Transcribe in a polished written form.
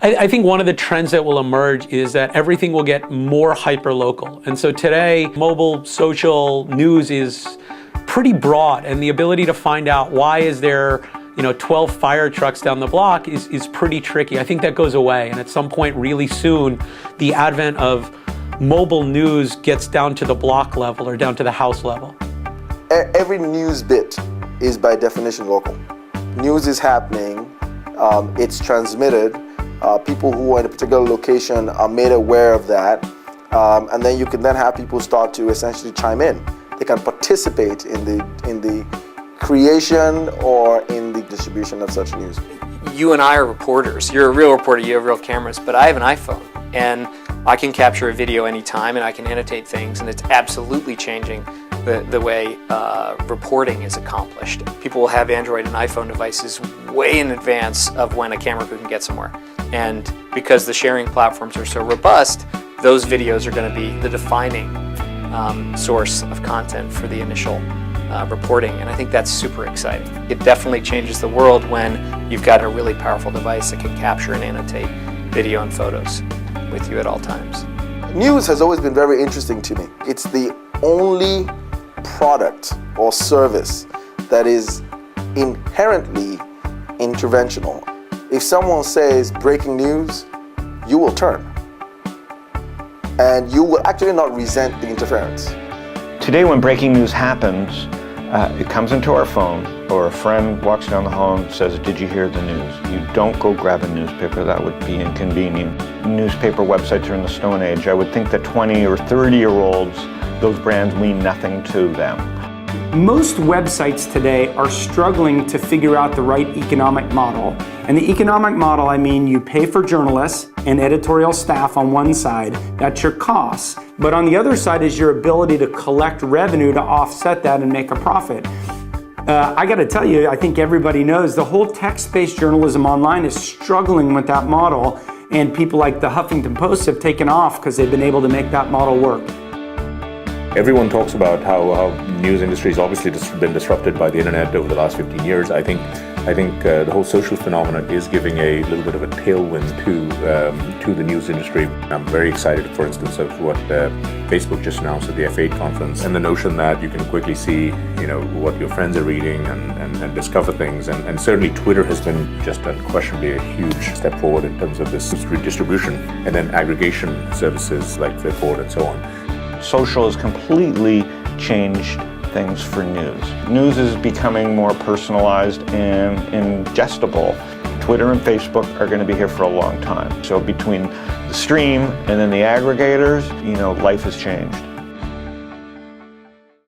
I think one of the trends that will emerge is that everything will get more hyper-local. And so today, mobile social news is pretty broad, and the ability to find out why is there 12 fire trucks down the block is pretty tricky. I think that goes away, and at some point really soon, the advent of mobile news gets down to the block level or down to the house level. Every news bit is by definition local. News is happening, it's transmitted, people who are in a particular location are made aware of that, and then you can then have people start to essentially chime in. They can participate in the creation or in the distribution of such news. You and I are reporters. You're a real reporter, you have real cameras, but I have an iPhone, and I can capture a video anytime, and I can annotate things, and it's absolutely changing the way reporting is accomplished. People will have Android and iPhone devices way in advance of when a camera crew can get somewhere. And because the sharing platforms are so robust, those videos are going to be the defining source of content for the initial reporting, and I think that's super exciting. It definitely changes the world when you've got a really powerful device that can capture and annotate video and photos with you at all times. News has always been very interesting to me. It's the only product or service that is inherently interventional. If someone says breaking news, you will turn. And you will actually not resent the interference. Today when breaking news happens, it comes into our phone, or a friend walks down the hall and says, "Did you hear the news?" You don't go grab a newspaper, that would be inconvenient. Newspaper websites are in the Stone Age. I would think that 20 or 30-year-olds, those brands mean nothing to them. Most websites today are struggling to figure out the right economic model. And the economic model, I mean, you pay for journalists and editorial staff on one side, that's your costs. But on the other side is your ability to collect revenue to offset that and make a profit. I gotta tell you, I think everybody knows the whole text-based journalism online is struggling with that model, and people like the Huffington Post have taken off because they've been able to make that model work. Everyone talks about how news industry has obviously been disrupted by the internet over the last 15 years. I think the whole social phenomenon is giving a little bit of a tailwind to the news industry. I'm very excited, for instance, of what Facebook just announced at the F8 conference, and the notion that you can quickly see, what your friends are reading and discover things. And certainly Twitter has been just unquestionably a huge step forward in terms of this distribution, and then aggregation services like Flipboard and so on. Social has completely changed things for news. News is becoming more personalized and ingestible. Twitter and Facebook are going to be here for a long time. So between the stream and then the aggregators, life has changed.